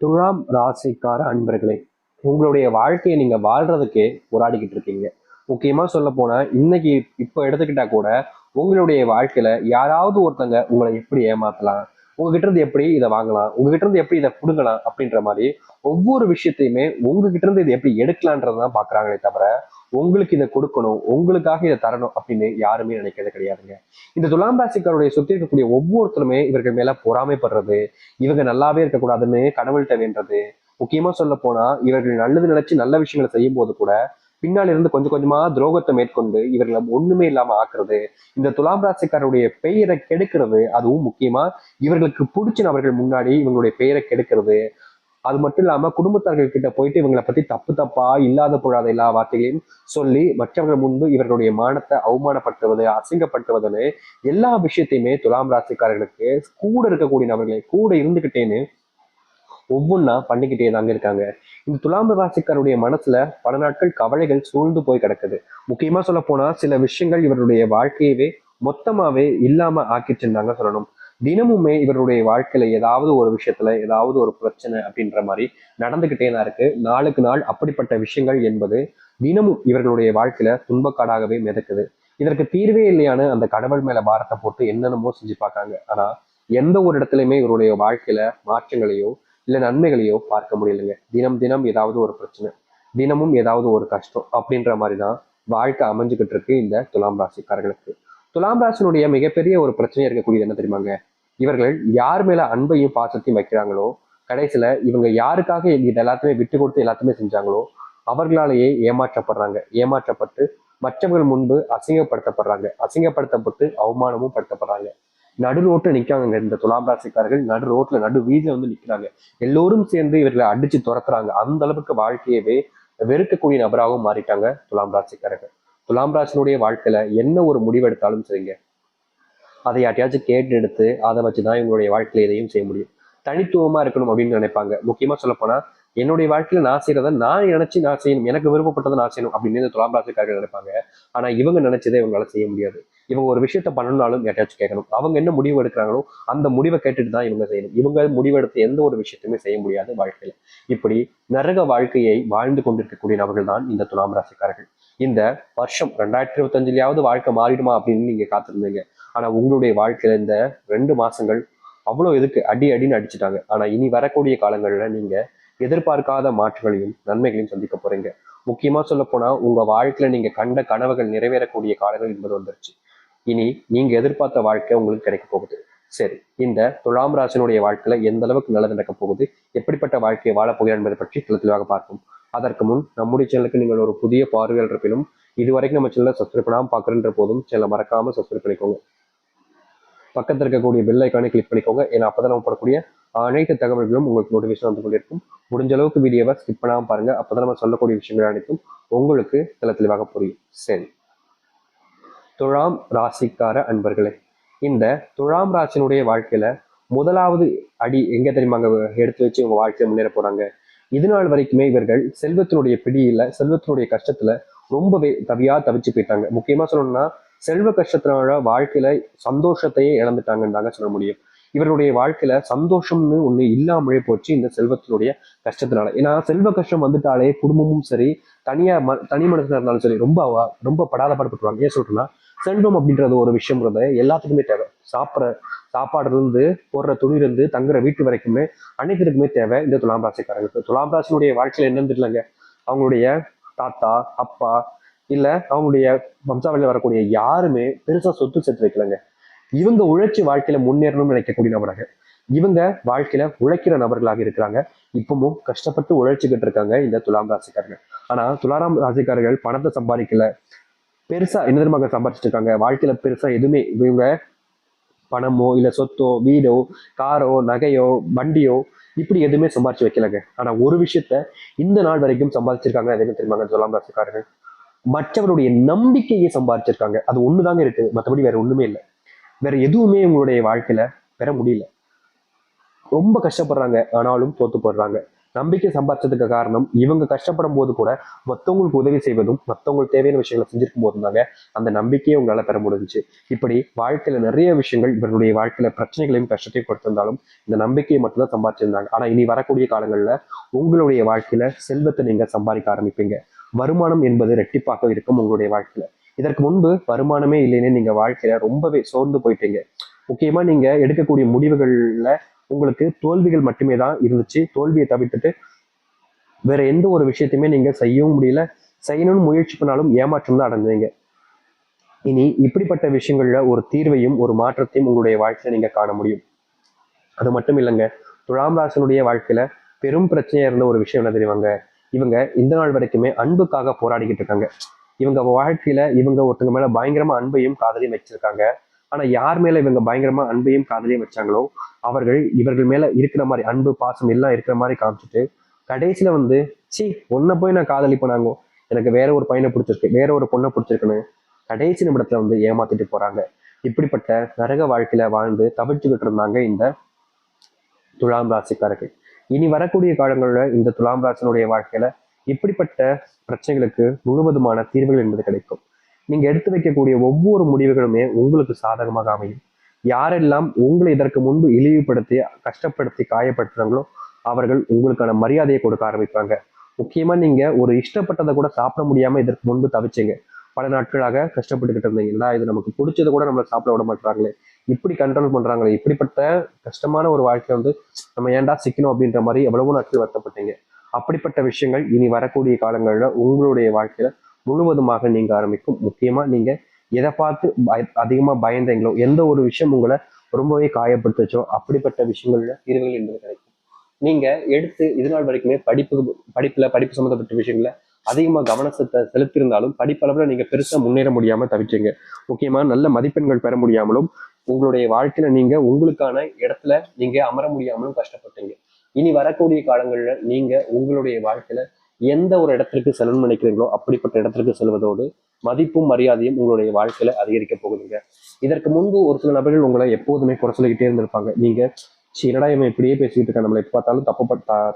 துலாம் ராசிக்கார அன்பர்களே, உங்களுடைய வாழ்க்கையை நீங்க வாழ்றதுக்கே போராடிக்கிட்டு இருக்கீங்க. முக்கியமா சொல்ல போனா இன்னைக்கு இப்ப எடுத்துக்கிட்டா கூட உங்களுடைய வாழ்க்கையில யாராவது ஒருத்தங்க உங்களை எப்படி ஏமாத்தலாம், உங்ககிட்ட இருந்து எப்படி இதை வாங்கலாம், உங்ககிட்ட இருந்து எப்படி இதை புடுங்கலாம் அப்படின்ற மாதிரி ஒவ்வொரு விஷயத்தையுமே உங்ககிட்ட இருந்து இதை எப்படி எடுக்கலான்றதான் பாக்குறாங்களே தவிர உங்களுக்கு இதை கொடுக்கணும், உங்களுக்காக இதை தரணும் அப்படின்னு யாருமே நினைக்கிறது கிடையாதுங்க. இந்த துலாம் ராசிக்காருடைய சுத்தி இருக்கக்கூடிய ஒவ்வொருத்தருமே இவர்கள் மேல பொறாமைப்படுறது, இவங்க நல்லாவே இருக்கக்கூடாதுன்னு கடவுள்கிட்ட வேண்டது. முக்கியமா சொல்ல போனா இவர்கள் நல்லது நினைச்சு நல்ல விஷயங்களை செய்யும் போது கூட பின்னால இருந்து கொஞ்சம் கொஞ்சமா துரோகத்தை மேற்கொண்டு இவர்களை ஒண்ணுமே இல்லாம ஆக்குறது, இந்த துலாம் ராசிக்காரருடைய பெயரை கெடுக்கிறது, அதுவும் முக்கியமா இவர்களுக்கு பிடிச்ச நபர்கள் முன்னாடி இவங்களுடைய பெயரை கெடுக்கிறது. அது மட்டும் இல்லாம குடும்பத்தார்கள் கிட்ட போயிட்டு இவங்களை பத்தி தப்பு தப்பா இல்லாத போடாத எல்லா வார்த்தைகளையும் சொல்லி மற்றவர்கள் முன்பு இவர்களுடைய மானத்தை அவமானப்படுத்துவது, அசிங்கப்படுத்துவதுன்னு எல்லா விஷயத்தையுமே துலாம் ராசிக்காரர்களுக்கு கூட இருக்கக்கூடிய நபர்களை கூட இருந்துகிட்டேன்னு ஒவ்வொன்றா பண்ணிக்கிட்டே தாங்க இருக்காங்க. இந்த துலாம் ராசிக்காருடைய மனசுல பல நாட்கள் கவலைகள் சூழ்ந்து போய் கிடக்குது. முக்கியமா சொல்ல போனா சில விஷயங்கள் இவருடைய வாழ்க்கையவே மொத்தமாவே இல்லாம ஆக்கிச்சுருந்தாங்க சொல்லணும். தினமுமே இவருடைய வாழ்க்கையில ஏதாவது ஒரு விஷயத்துல ஏதாவது ஒரு பிரச்சனை அப்படின்ற மாதிரி நடந்துகிட்டே தான் இருக்கு. நாளுக்கு நாள் அப்படிப்பட்ட விஷயங்கள் என்பது தினமும் இவர்களுடைய வாழ்க்கையில துன்பக்காடாகவே மிதக்குது. இதற்கு தீர்வே இல்லையான்னு அந்த கடவுள் மேல பாரத்தை போட்டு என்னென்னமோ செஞ்சு பார்க்காங்க. ஆனா எந்த ஒரு இடத்துலயுமே இவருடைய வாழ்க்கையில மாற்றங்களையோ இல்ல நன்மைகளையோ பார்க்க முடியலைங்க. தினம் தினம் ஏதாவது ஒரு பிரச்சனை, தினமும் ஏதாவது ஒரு கஷ்டம் அப்படின்ற மாதிரி தான் வாழ்க்கை அமைஞ்சுக்கிட்டு இருக்கு இந்த துலாம் ராசிக்காரர்களுக்கு. துலாம் ராசினுடைய மிகப்பெரிய ஒரு பிரச்சனையா இருக்கக்கூடியது என்ன தெரியுமாங்க? இவர்கள் யார் மேல அன்பையும் பாசத்தையும் வைக்கிறாங்களோ, கடைசியில இவங்க யாருக்காக இது எல்லாத்தையுமே விட்டு கொடுத்து எல்லாத்தையுமே செஞ்சாங்களோ அவர்களாலேயே ஏமாற்றப்படுறாங்க. ஏமாற்றப்பட்டு மற்றவர்கள் முன்பு அசிங்கப்படுத்தப்படுறாங்க. அசிங்கப்படுத்தப்பட்டு அவமானமும் படுத்தப்படுறாங்க. நடு ரோட்ல நிக்காங்க. இந்த துலாம் ராசிக்காரர்கள் நடு ரோட்ல நடு வீதியில வந்து நிக்கிறாங்க. எல்லோரும் சேர்ந்து இவர்களை அடிச்சு துரத்துறாங்க. அந்த அளவுக்கு வாழ்க்கையவே வெறுக்கக்கூடிய நபராகவும் மாறிட்டாங்க துலாம் ராசிக்காரர்கள். துலாம் ராசினுடைய வாழ்க்கையில என்ன ஒரு முடிவு எடுத்தாலும் சரிங்க, அதை யார்ட்டையாச்சும் கேட்டு எடுத்து அதை வச்சுதான் இவங்களுடைய வாழ்க்கையில எதையும் செய்ய முடியும். தனித்துவமா இருக்கணும் அப்படின்னு நினைப்பாங்க. முக்கியமா சொல்ல போனா என்னுடைய வாழ்க்கையில நான் செய்யறத நான் நினைச்சு நான் செய்யணும், எனக்கு விருப்பப்பட்டதை நான் செய்யணும் அப்படின்னு இந்த துலாம் ராசிக்காரர்கள் நினைப்பாங்க. ஆனா இவங்க நினைச்சதை இவங்களால செய்ய முடியாது. இவங்க ஒரு விஷயத்த பண்ணணும்னாலும் யார்ட்டாச்சும் கேட்கணும். அவங்க என்ன முடிவு எடுக்கிறாங்களோ அந்த முடிவை கேட்டுட்டு தான் இவங்க செய்யணும். இவங்க முடிவெடுத்து எந்த ஒரு விஷயத்தையுமே செய்ய முடியாது வாழ்க்கையில. இப்படி நரக வாழ்க்கையை வாழ்ந்து கொண்டிருக்கக்கூடிய நபர்கள் தான் இந்த துலாம் ராசிக்காரர்கள். இந்த வருஷம் 2025லயாவது வாழ்க்கை மாறிடுமா அப்படின்னு நீங்க காத்திருந்தீங்க. ஆனா உங்களுடைய வாழ்க்கையில இந்த 2 மாசங்கள் அவ்வளவு எதுக்கு அடி அடின்னு அடிச்சுட்டாங்க. ஆனா இனி வரக்கூடிய காலங்கள்ல நீங்க எதிர்பார்க்காத மாற்றங்களையும் நன்மைகளையும் சந்திக்க போறீங்க. முக்கியமா சொல்ல போனா உங்க வாழ்க்கையில நீங்க கண்ட கனவுகள் நிறைவேறக்கூடிய காலங்கள் என்பது வந்துருச்சு. இனி நீங்க எதிர்பார்த்த வாழ்க்கை உங்களுக்கு கிடைக்க போகுது. சரி, இந்த துலாம் ராசினுடைய வாழ்க்கையில எந்த அளவுக்கு நல்லது நடக்க போகுது, எப்படிப்பட்ட வாழ்க்கையை வாழப் போகிறார் என்பதை பற்றி தெளிவாக பார்ப்போம். அதற்கு முன் நம்முடைய சேனலுக்கு நீங்கள் ஒரு புதிய பார்வையாளர் இருப்பினும் இதுவரைக்கும் நம்ம சேனலை சப்ஸ்கிரைப் பண்ணாமல் பார்க்குறன்ற போதும் சேனலை மறக்காம சப்ஸ்கிரைப் பண்ணிக்கோங்க. பக்கத்தில் இருக்கக்கூடிய பெல் ஐக்கானை கிளிக் பண்ணிக்கோங்க. ஏன்னா அப்பதான் நம்ம போடக்கூடிய அனைத்து தகவல்களும் உங்களுக்கு நோட்டிஃபிகேஷன் வந்து கொண்டிருக்கும். முடிஞ்ச அளவுக்கு வீடியோவை ஸ்கிப் பண்ணாமல் பாருங்க. அப்பதான் நம்ம சொல்லக்கூடிய விஷயங்கள் அனைத்தும் உங்களுக்கு தெளிவாக புரியும். சரி, துலாம் ராசிக்கார அன்பர்களே, இந்த துலாம் ராசினுடைய வாழ்க்கையில முதலாவது அடி எங்க தெரியுமாங்க எடுத்து வச்சு உங்க வாழ்க்கையை முன்னேற போறாங்க? இது நாள் வரைக்குமே இவர்கள் செல்வத்தினுடைய பிடியில, செல்வத்தினுடைய கஷ்டத்துல ரொம்பவே தவிச்சு போயிட்டாங்க. முக்கியமா சொல்லணும்னா செல்வ கஷ்டத்தினால வாழ்க்கையில சந்தோஷத்தையே இழந்துட்டாங்கன்னு தாங்க சொல்ல முடியும். இவருடைய வாழ்க்கையில சந்தோஷம்னு ஒண்ணு இல்லாமலே போச்சு இந்த செல்வத்தினுடைய கஷ்டத்தினால. ஏன்னா செல்வ கஷ்டம் வந்துட்டாலே குடும்பமும் சரி, தனி மனுஷனா இருந்தாலும் சரி ரொம்ப ரொம்ப படாத பாடுபட்டுருவாங்க. ஏன் சொல்றேன்னா செல்வம் அப்படின்றது ஒரு விஷயம்ன்றத எல்லாத்துக்குமே தேவை. சாப்பாடுல இருந்து போடுற துணியிலிருந்து தங்குற வீட்டு வரைக்குமே அனைத்திற்குமே தேவை இந்த துலாம் ராசிக்காரங்களுக்கு. துலாம் ராசினுடைய வாழ்க்கையில என்னன்னு தெரியலங்க. அவங்களுடைய தாத்தா, அப்பா, இல்ல அவங்களுடைய வம்சாவளியில வரக்கூடிய யாருமே பெருசா சொத்து சேர்த்து வைக்கலங்க. இவங்க உழைச்சி வாழ்க்கையில முன்னேறணும்னு நினைக்கக்கூடிய நபராக இவங்க வாழ்க்கையில உழைக்கிற நபர்களாக இருக்கிறாங்க. இப்பவும் கஷ்டப்பட்டு உழைச்சிக்கிட்டு இருக்காங்க இந்த துலாம் ராசிக்காரர்கள். ஆனா துலாம் ராசிக்காரர்கள் பணத்தை சம்பாதிக்கல, பெருசா என்ன தெரியுமா சம்பாதிச்சிட்டு இருக்காங்க. வாழ்க்கையில பெருசா எதுவுமே இவங்க பணமோ இல்ல சொத்தோ வீடோ காரோ நகையோ வண்டியோ இப்படி எதுவுமே சம்பாதிச்சு வைக்கலங்க. ஆனா ஒரு விஷயத்த இந்த நாள் வரைக்கும் சம்பாதிச்சிருக்காங்க. அது என்ன தெரியுமாங்க துலாம் ராசிக்காரர்கள்? மற்றவருடைய நம்பிக்கையை சம்பாதிச்சிருக்காங்க. அது ஒண்ணுதாங்க இருக்கு, மற்றபடி வேற ஒண்ணுமே இல்லை. வேற எதுவுமே உங்களுடைய வாழ்க்கையில பெற முடியல. ரொம்ப கஷ்டப்படுறாங்க, ஆனாலும் தோத்து போடுறாங்க. நம்பிக்கை சம்பாதிச்சதுக்கு காரணம் இவங்க கஷ்டப்படும் போது கூட மற்றவங்களுக்கு உதவி செய்வதும் மற்றவங்களுக்கு தேவையான விஷயங்களை செஞ்சிருக்கும் போது தாங்க அந்த நம்பிக்கையை உங்களால பெற முடிஞ்சுச்சு. இப்படி வாழ்க்கையில நிறைய விஷயங்கள் இவர்களுடைய வாழ்க்கையில பிரச்சனைகளையும் கஷ்டத்தையும் கொடுத்திருந்தாலும் இந்த நம்பிக்கையை மட்டும்தான் சம்பாதிச்சிருந்தாங்க. ஆனா இனி வரக்கூடிய காலங்கள்ல உங்களுடைய வாழ்க்கையில செல்வத்தை நீங்க சம்பாதிக்க ஆரம்பிப்பீங்க. வருமானம் என்பது ரெட்டிப்பாக இருக்கும் உங்களுடைய வாழ்க்கையில. இதற்கு முன்பு வருமானமே இல்லைன்னு நீங்க வாழ்க்கையில ரொம்பவே சோர்ந்து போயிட்டீங்க. முக்கியமா நீங்க எடுக்கக்கூடிய முடிவுகள்ல உங்களுக்கு தோல்விகள் மட்டுமே தான் இருந்துச்சு. தோல்வியை தவிர்த்துட்டு வேற எந்த ஒரு விஷயத்தையுமே நீங்க செய்யவும் முடியல. செய்யணும்னு முயற்சி பண்ணாலும் ஏமாற்றம் தான் அடைஞ்சீங்க. இனி இப்படிப்பட்ட விஷயங்கள்ல ஒரு தீர்வையும் ஒரு மாற்றத்தையும் உங்களுடைய வாழ்க்கையில நீங்க காண முடியும். அது மட்டும் இல்லைங்க, துலாம் ராசினுடைய வாழ்க்கையில பெரும் பிரச்சனையா இருந்த ஒரு விஷயம் என்ன தெரியுவாங்க? இவங்க இந்த நாள் வரைக்குமே அன்புக்காக போராடிக்கிட்டு இருக்காங்க. இவங்க வாழ்க்கையில இவங்க ஒருத்தங்க மேல பயங்கரமா அன்பையும் காதலையும் வச்சிருக்காங்க. ஆனா யார் மேல இவங்க பயங்கரமா அன்பையும் காதலையும் வச்சாங்களோ அவர்கள் இவர்கள் மேல இருக்கிற மாதிரி அன்பு பாசம் எல்லாம் இருக்கிற மாதிரி காமிச்சிட்டு கடைசியில வந்து சி ஒன்ன போய் நான் காதலி பண்ணாங்க, எனக்கு வேற ஒரு பையனை பிடிச்சிருக்கு, வேற ஒரு பொண்ணை பிடிச்சிருக்குன்னு கடைசி நிமிடத்துல வந்து ஏமாத்திட்டு போறாங்க. இப்படிப்பட்ட நரக வாழ்க்கையில வாழ்ந்து தவிர்த்துக்கிட்டு இருந்தாங்க இந்த துலாம் ராசிக்காரர்கள். இனி வரக்கூடிய காலங்களில் இந்த துலாம் ராசினுடைய வாழ்க்கையில இப்படிப்பட்ட பிரச்சனைகளுக்கு முழுவதுமான தீர்வுகள் என்பது கிடைக்கும். நீங்க எடுத்து வைக்கக்கூடிய ஒவ்வொரு முடிவுகளுமே உங்களுக்கு சாதகமாக அமையும். யாரெல்லாம் உங்களை இதற்கு முன்பு இழிவுபடுத்தி கஷ்டப்படுத்தி காயப்படுத்துறாங்களோ அவர்கள் உங்களுக்கான மரியாதையை கொடுக்க ஆரம்பிப்பாங்க. முக்கியமா நீங்க ஒரு இஷ்டப்பட்டதை கூட சாப்பிட முடியாம இதற்கு முன்பு தவிச்சீங்க. பல நாட்களாக கஷ்டப்பட்டுக்கிட்டு இருந்தீங்களா, இது நமக்கு பிடிச்சதை கூட நம்மளை சாப்பிட விட மாட்டாங்களே, இப்படி கண்ட்ரோல் பண்றாங்களே, இப்படிப்பட்ட கஷ்டமான ஒரு வாழ்க்கை வந்து நம்ம ஏன்டா சிக்கணும் அப்படின்ற மாதிரி எவ்வளவோ நாட்கள் வருத்தப்பட்டீங்க. அப்படிப்பட்ட விஷயங்கள் இனி வரக்கூடிய காலங்களில் உங்களுடைய வாழ்க்கையில முழுவதுமாக நீங்க ஆரம்பிக்கும். முக்கியமா நீங்க எதை பார்த்து அதிகமா பயந்தீங்களோ, எந்த ஒரு விஷயம் உங்களை ரொம்பவே காயப்படுத்துச்சோ அப்படிப்பட்ட விஷயங்கள்ல தீர்வுகள் என்பது கிடைக்கும். நீங்க எடுத்து இது நாள் வரைக்குமே படிப்பு சம்மந்தப்பட்ட விஷயங்கள அதிகமா கவனத்தை செலுத்தியிருந்தாலும் படிப்பளவுல நீங்க பெருசா முன்னேற முடியாம தவிச்சீங்க. முக்கியமா நல்ல மதிப்பெண்கள் பெற முடியாமலும் உங்களுடைய வாழ்க்கையில நீங்க உங்களுக்கான இடத்துல நீங்க அமர முடியாமலும் கஷ்டப்பட்டீங்க. இனி வரக்கூடிய காலங்கள்ல நீங்க உங்களுடைய வாழ்க்கையில எந்த ஒரு இடத்திற்கு செல்லணும்னு நினைக்கிறீங்களோ அப்படிப்பட்ட இடத்திற்கு செல்வதோடு மதிப்பும் மரியாதையும் உங்களுடைய வாழ்க்கையில அதிகரிக்க போகுதுங்க. இதற்கு முன்பு ஒரு சில நபர்கள் உங்களை எப்போதுமே குறை சொல்லிக்கிட்டே இருந்திருப்பாங்க. நீங்க என்னடா இவன் இப்படியே பேசிக்கிட்டு இருக்கான், நம்மளை எப்ப பார்த்தாலும்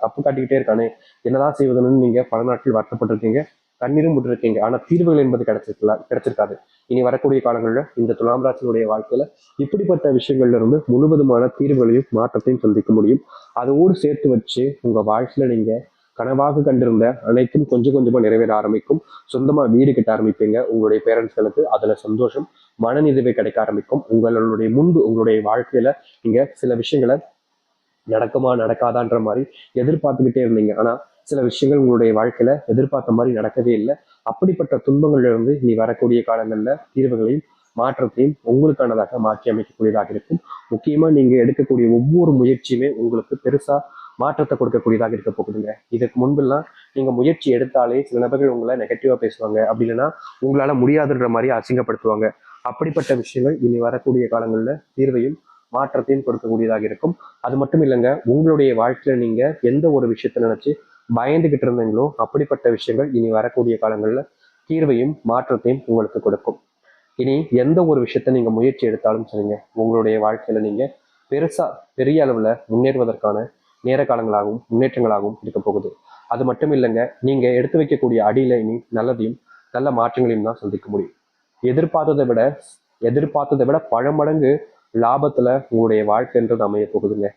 தப்பு காட்டிக்கிட்டே இருக்கானே, என்னதான் செய்வதுன்னு நீங்க பல நாட்கள் வருத்தப்பட்டிருக்கீங்க, கண்ணீரும் விட்டுருக்கீங்க. ஆனா தீர்வுகள் என்பது கிடைச்சிருக்காது. இனி வரக்கூடிய காலங்களில் இந்த துலாம் ராசியுடைய வாழ்க்கையில இப்படிப்பட்ட விஷயங்கள்ல இருந்து முழுவதுமான தீர்வுகளையும் மாற்றத்தையும் சந்திக்க முடியும். அதோடு சேர்த்து வச்சு உங்க வாழ்க்கையில நீங்க கனவாக கண்டிருந்த அனைத்தும் கொஞ்சம் கொஞ்சமா நிறைவேற ஆரம்பிக்கும். சொந்தமா வீடு கட்ட ஆரம்பிப்பீங்க. உங்களுடைய பேரண்ட்ஸ்களுக்கு அதுல சந்தோஷம் மன நிறைவு கிடைக்க ஆரம்பிக்கும். உங்களுடைய முன்பு உங்களுடைய வாழ்க்கையில நீங்க சில விஷயங்களை நடக்குமா நடக்காதான்ற மாதிரி எதிர்பார்த்துக்கிட்டே இருந்தீங்க. ஆனா சில விஷயங்கள் உங்களுடைய வாழ்க்கையில எதிர்பார்த்த மாதிரி நடக்கவே இல்லை. அப்படிப்பட்ட துன்பங்கள்ல இருந்து நீ வரக்கூடிய காலங்கள்ல தீர்வுகளையும் மாற்றத்தையும் உங்களுக்கானதாக மாற்றி அமைக்கக்கூடியதாக இருக்கும். முக்கியமா நீங்க எடுக்கக்கூடிய ஒவ்வொரு முயற்சியுமே உங்களுக்கு பெருசா மாற்றத்தை கொடுக்கக்கூடியதாக இருக்க போகுதுங்க. இதுக்கு முன்பெல்லாம் நீங்க முயற்சி எடுத்தாலே சில நபர்கள் உங்களை நெகட்டிவா பேசுவாங்க, அப்படி இல்லைன்னா உங்களால முடியாதுன்ற மாதிரி அசிங்கப்படுத்துவாங்க. அப்படிப்பட்ட விஷயங்கள் இனி வரக்கூடிய காலங்கள்ல தீர்வையும் மாற்றத்தையும் கொடுக்கக்கூடியதாக இருக்கும். அது மட்டும் இல்லைங்க, உங்களுடைய வாழ்க்கையில நீங்க எந்த ஒரு விஷயத்த நினைச்சு பயந்துகிட்டு இருந்தீங்களோ அப்படிப்பட்ட விஷயங்கள் இனி வரக்கூடிய காலங்கள்ல தீர்வையும் மாற்றத்தையும் உங்களுக்கு கொடுக்கும். இனி எந்த ஒரு விஷயத்த நீங்க முயற்சி எடுத்தாலும் சரிங்க, உங்களுடைய வாழ்க்கையில நீங்க பெருசா பெரிய அளவுல முன்னேறுவதற்கான நேர காலங்களாகவும் முன்னேற்றங்களாகவும் இருக்க போகுது. அது மட்டும் இல்லைங்க, நீங்க எடுத்து வைக்கக்கூடிய அடியில இனி நல்லதையும் நல்ல மாற்றங்களையும் தான் சந்திக்க முடியும். எதிர்பார்த்ததை விட எதிர்பார்த்ததை விட பல மடங்கு லாபத்துல உங்களுடைய வாழ்க்கைன்றது அமைய போகுதுங்க.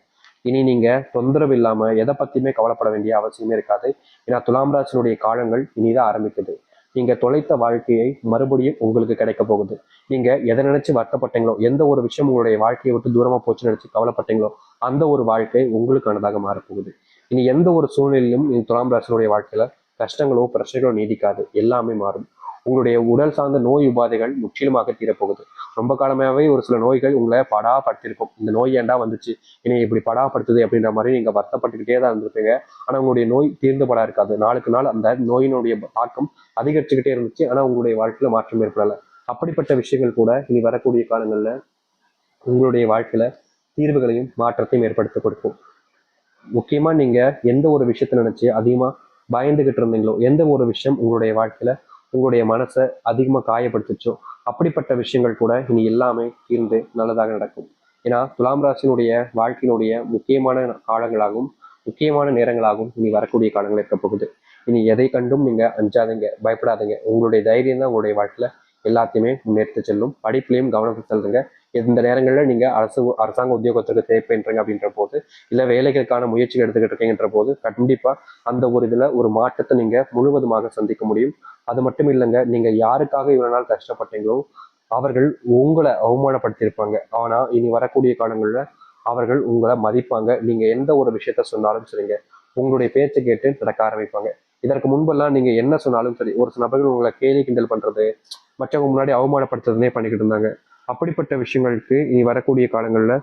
இனி நீங்க தொந்தரவு இல்லாம எதை பத்தியுமே கவலைப்பட வேண்டிய அவசியமே இருக்காது. ஏன்னா துலாம் ராசினுடைய காலங்கள் இனிதான் ஆரம்பிக்குது. நீங்க தொலைத்த வாழ்க்கையை மறுபடியும் உங்களுக்கு கிடைக்க போகுது. நீங்க எதை நினைச்சு வருத்தப்பட்டீங்களோ, எந்த ஒரு விஷயம் உங்களுடைய வாழ்க்கையை விட்டு தூரமா போச்சுன்னு நினைச்சு கவலைப்பட்டீங்களோ அந்த ஒரு வாழ்க்கை உங்களுக்கானதாக மாறப்போகுது. இனி எந்த ஒரு சூழ்நிலையிலும் இந்த துலாம் ராசினுடைய வாழ்க்கையில கஷ்டங்களோ பிரச்சனைகளோ நீடிக்காது, எல்லாமே மாறும். உங்களுடைய உடல் சார்ந்த நோய் உபாதைகள் முற்றிலுமாக தீரப்போகுது. ரொம்ப காலமாகவே ஒரு சில நோய்கள் உங்களை படாப்படுத்திருக்கும். இந்த நோய் ஏண்டா வந்துச்சு, இனி இப்படி படாப்படுத்துது அப்படின்ற மாதிரி நீங்க வருத்தப்பட்டுக்கிட்டே தான் இருந்திருப்பீங்க. ஆனா உங்களுடைய நோய் தீர்ந்து படா இருக்காது. நாளுக்கு நாள் அந்த நோயினுடைய தாக்கம் அதிகரிச்சுக்கிட்டே இருந்துச்சு. ஆனா உங்களுடைய வாழ்க்கையில மாற்றம் ஏற்படல. அப்படிப்பட்ட விஷயங்கள் கூட இனி வரக்கூடிய காலங்கள்ல உங்களுடைய வாழ்க்கையில தீர்வுகளையும் மாற்றத்தையும் ஏற்படுத்தி கொடுக்கும். முக்கியமா நீங்க எந்த ஒரு விஷயத்த நினைச்சு அதிகமா பயந்துகிட்டு இருந்தீங்களோ, எந்த ஒரு விஷயம் உங்களுடைய வாழ்க்கையில உங்களுடைய மனசை அதிகமா காயப்படுத்துச்சோ அப்படிப்பட்ட விஷயங்கள் கூட இனி எல்லாமே தீர்ந்து நல்லதாக நடக்கும். ஏன்னா துலாம் ராசினுடைய வாழ்க்கையினுடைய முக்கியமான காலங்களாகவும் முக்கியமான நேரங்களாகவும் இனி வரக்கூடிய காலங்கள் இருக்க போகுது. இனி எதை கண்டும் நீங்க அஞ்சாதீங்க, பயப்படாதீங்க. உங்களுடைய தைரியம் தான் உங்களுடைய வாழ்க்கையில எல்லாத்தையுமே முன்னெடுத்து செல்லும். படிப்புலையும் கவனத்தை செலுத்துங்க. இந்த நேரங்களில் நீங்க அரசாங்க உத்தியோகத்துக்கு தேவைப்படுறீங்க அப்படின்ற போது, இல்ல வேலைகளுக்கான முயற்சிகள் எடுத்துக்கிட்டு இருக்கீங்கன்ற போது, கண்டிப்பா அந்த ஒரு இதுல ஒரு மாற்றத்தை நீங்க முழுவதுமாக சந்திக்க முடியும். அது மட்டும் இல்லைங்க, நீங்க யாருக்காக இவ்வளவு நாள் கஷ்டப்பட்டீங்களோ அவர்கள் உங்களை அவமானப்படுத்தியிருப்பாங்க. ஆனா இனி வரக்கூடிய காலங்கள்ல அவர்கள் உங்களை மதிப்பாங்க. நீங்க எந்த ஒரு விஷயத்த சொன்னாலும் சரிங்க, உங்களுடைய பேச்சை கேட்டு நடக்க ஆரம்பிப்பாங்க. இதற்கு முன்பெல்லாம் நீங்க என்ன சொன்னாலும் சரி, ஒரு சில நபர்கள் உங்களை கேலி கிண்டல் பண்றது, மற்றவங்க முன்னாடி அவமானப்படுத்துறதுனே பண்ணிக்கிட்டு இருந்தாங்க. அப்படிப்பட்ட விஷயங்களுக்கு இனி வரக்கூடிய காலங்கள்ல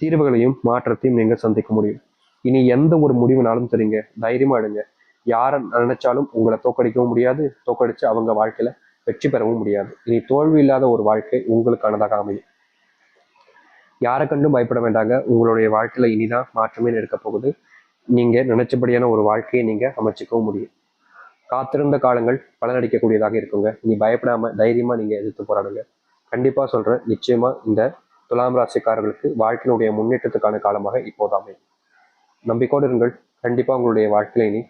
தீர்வுகளையும் மாற்றத்தையும் நீங்க சந்திக்க முடியும். இனி எந்த ஒரு முடிவுனாலும் சரிங்க, தைரியமா எடுங்க. யாரை நினைச்சாலும் உங்களை தோக்கடிக்கவும் முடியாது, தோக்கடிச்சு அவங்க வாழ்க்கையில வெற்றி பெறவும் முடியாது. இனி தோல்வி இல்லாத ஒரு வாழ்க்கை உங்களுக்கானதாக அமையும். யாரை கண்டும் பயப்பட வேண்டாங்க. உங்களுடைய வாழ்க்கையில இனிதான் மாற்றமே இருக்க போகுது. நீங்க நினைச்சபடியான ஒரு வாழ்க்கையை நீங்க அமைச்சிக்கவும் முடியும். காத்திருந்த காலங்கள் பலனடிக்கக்கூடியதாக இருக்குங்க. நீ பயப்படாம தைரியமா நீங்க எதிர்த்து போராடுங்க. கண்டிப்பா சொல்றேன், நிச்சயமா இந்த துலாம் ராசிக்காரர்களுக்கு வாழ்க்கையினுடைய முன்னேற்றத்துக்கான காலமாக இப்போதாமே. நம்பிக்கையோடு இருங்கள். கண்டிப்பா உங்களுடைய வாழ்க்கையில இனி